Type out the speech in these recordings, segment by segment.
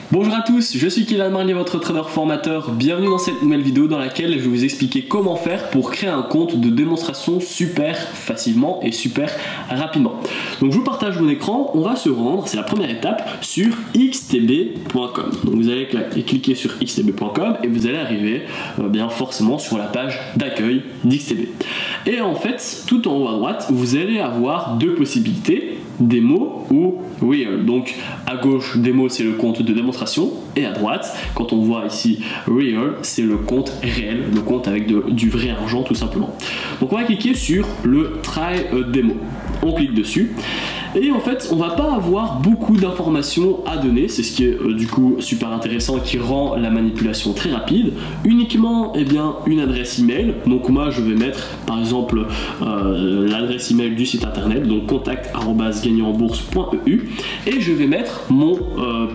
Bonjour à tous, je suis Kylian Marlier, votre trader formateur. Bienvenue dans cette nouvelle vidéo dans laquelle je vais vous expliquer comment faire pour créer un compte de démonstration super facilement et super rapidement. Donc je vous partage mon écran, on va se rendre, c'est la première étape, sur xtb.com. Donc vous allez cliquer sur xtb.com et vous allez arriver bien forcément sur la page d'accueil d'XTB. Et en fait, tout en haut à droite, vous allez avoir deux possibilités, démo ou real. Donc à gauche, démo c'est le compte de démonstration et à droite, quand on voit ici real, c'est le compte réel, le compte avec du vrai argent tout simplement. Donc on va cliquer sur le try demo. On clique dessus et en fait on va pas avoir beaucoup d'informations à donner, c'est ce qui est du coup super intéressant, qui rend la manipulation très rapide. Uniquement une adresse email, donc moi je vais mettre par exemple l'adresse email du site internet, donc contact@gagnantenbourse.eu, et je vais mettre mon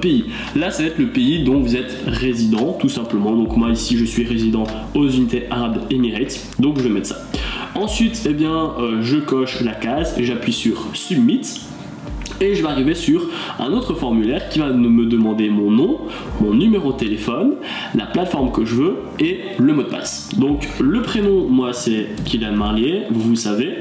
pays. Là ça va être le pays dont vous êtes résident tout simplement, donc moi ici je suis résident aux Unités Arabes Emirates, donc je vais mettre ça. Ensuite, je coche la case et j'appuie sur Submit et je vais arriver sur un autre formulaire qui va me demander mon nom, mon numéro de téléphone, la plateforme que je veux et le mot de passe. Donc le prénom, moi c'est Kylian Marlier, vous savez.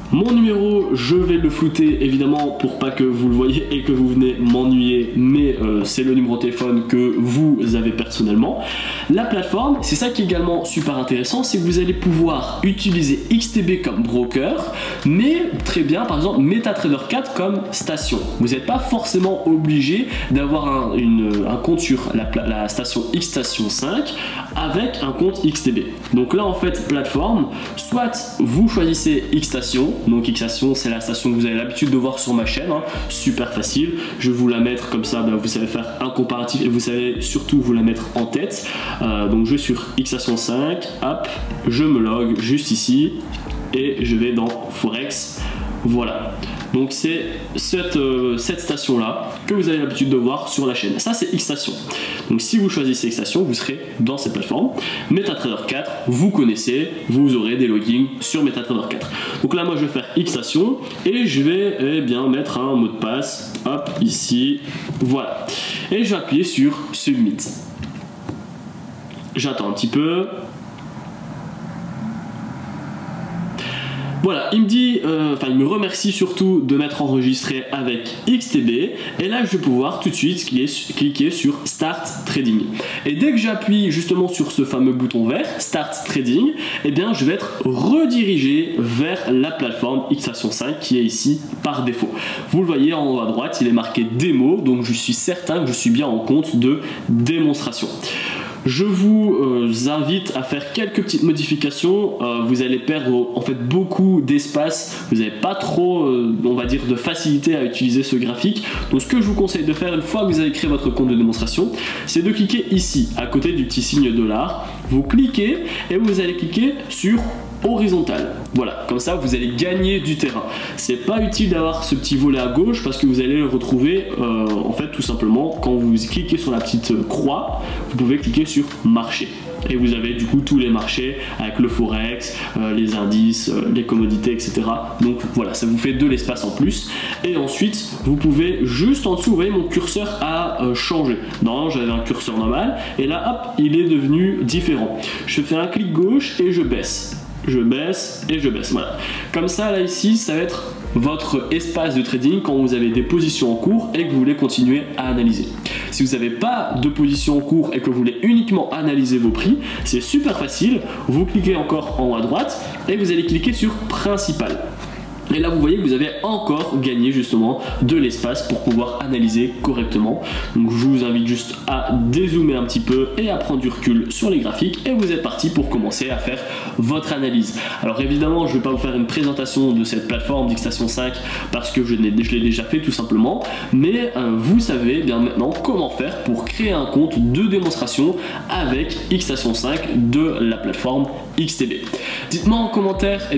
Mon numéro, je vais le flouter évidemment pour pas que vous le voyez et que vous venez m'ennuyer, mais c'est le numéro de téléphone que vous avez personnellement. La plateforme, c'est ça qui est également super intéressant, c'est que vous allez pouvoir utiliser XTB comme broker, mais très bien par exemple MetaTrader 4 comme station. Vous n'êtes pas forcément obligé d'avoir un compte sur la station Xstation 5 avec un compte XTB. Donc là en fait plateforme, soit vous choisissez Xstation. Donc Xstation c'est la station que vous avez l'habitude de voir sur ma chaîne, hein. Super facile, je vais vous la mettre comme ça, vous savez faire un comparatif et vous savez surtout vous la mettre en tête. Donc je vais sur Xstation 5, hop, je me log juste ici et je vais dans Forex, voilà. Donc c'est cette station là que vous avez l'habitude de voir sur la chaîne. Ça c'est Xstation. Donc si vous choisissez Xstation, vous serez dans cette plateforme. MetaTrader 4, vous connaissez, vous aurez des logins sur MetaTrader 4. Donc là moi je vais faire Xstation et je vais mettre un mot de passe, hop, ici, voilà. Et je vais appuyer sur Submit. J'attends un petit peu. Voilà, il me dit, il me remercie surtout de m'être enregistré avec XTB, et là je vais pouvoir tout de suite cliquer sur Start Trading. Et dès que j'appuie justement sur ce fameux bouton vert, Start Trading, je vais être redirigé vers la plateforme Xstation 5 qui est ici par défaut. Vous le voyez en haut à droite, il est marqué démo, donc je suis certain que je suis bien en compte de démonstration. Je vous invite à faire quelques petites modifications. Vous allez perdre en fait beaucoup d'espace. Vous n'avez pas trop, on va dire, de facilité à utiliser ce graphique. Donc ce que je vous conseille de faire une fois que vous avez créé votre compte de démonstration, c'est de cliquer ici, à côté du petit signe $. Vous cliquez et vous allez cliquer sur horizontal. Voilà, comme ça vous allez gagner du terrain. C'est pas utile d'avoir ce petit volet à gauche parce que vous allez le retrouver en fait tout simplement quand vous cliquez sur la petite croix, vous pouvez cliquer sur marché. Et vous avez du coup tous les marchés avec le forex, les indices, les commodités, etc. Donc voilà, ça vous fait de l'espace en plus. Et ensuite, vous pouvez juste en dessous, vous voyez mon curseur a changé. Normalement, j'avais un curseur normal et là, hop, il est devenu différent. Je fais un clic gauche et je baisse. Je baisse et je baisse, voilà. Comme ça, là ici, ça va être votre espace de trading quand vous avez des positions en cours et que vous voulez continuer à analyser. Si vous n'avez pas de position en cours et que vous voulez uniquement analyser vos prix, c'est super facile. Vous cliquez encore en haut à droite et vous allez cliquer sur principal. Et là vous voyez que vous avez encore gagné justement de l'espace pour pouvoir analyser correctement. Donc je vous invite juste à dézoomer un petit peu et à prendre du recul sur les graphiques et vous êtes parti pour commencer à faire votre analyse. Alors évidemment je ne vais pas vous faire une présentation de cette plateforme d'Xstation 5 parce que je l'ai déjà fait tout simplement, mais vous savez bien maintenant comment faire pour créer un compte de démonstration avec Xstation 5 de la plateforme XTB. Dites-moi en commentaire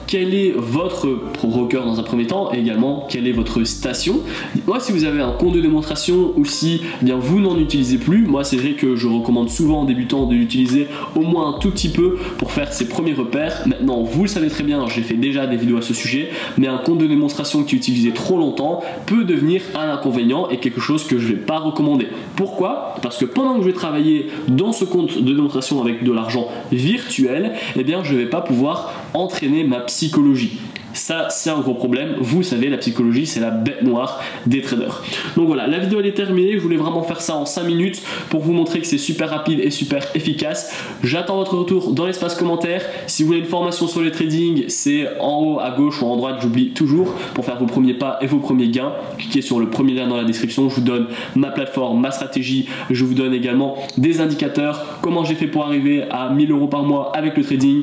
quel est votre broker dans un premier temps et également quelle est votre station. Dites-moi si vous avez un compte de démonstration ou si vous n'en utilisez plus. Moi c'est vrai que je recommande souvent aux débutants de l'utiliser au moins un tout petit peu pour faire ses premiers repères. Maintenant vous le savez très bien, j'ai fait déjà des vidéos à ce sujet, mais un compte de démonstration qui est utilisé trop longtemps peut devenir un inconvénient et quelque chose que je ne vais pas recommander. Pourquoi? Parce que pendant que je vais travailler dans ce compte de démonstration avec de l'argent virtuel, je ne vais pas pouvoir entraîner ma psychologie. Ça, c'est un gros problème. Vous savez, la psychologie, c'est la bête noire des traders. Donc voilà, la vidéo elle est terminée. Je voulais vraiment faire ça en 5 minutes pour vous montrer que c'est super rapide et super efficace. J'attends votre retour dans l'espace commentaire. Si vous voulez une formation sur le trading, c'est en haut à gauche ou en droite, j'oublie toujours, pour faire vos premiers pas et vos premiers gains. Cliquez sur le premier lien dans la description. Je vous donne ma plateforme, ma stratégie. Je vous donne également des indicateurs, comment j'ai fait pour arriver à 1000 € par mois avec le trading.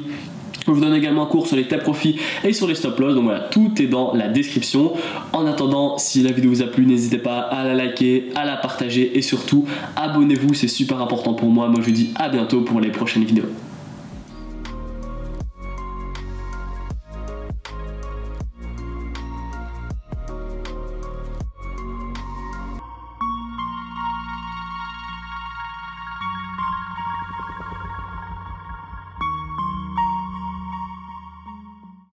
Je vous donne également un cours sur les take profit et sur les stop loss. Donc voilà, tout est dans la description. En attendant, si la vidéo vous a plu, n'hésitez pas à la liker, à la partager et surtout abonnez-vous, c'est super important pour moi. Moi je vous dis à bientôt pour les prochaines vidéos.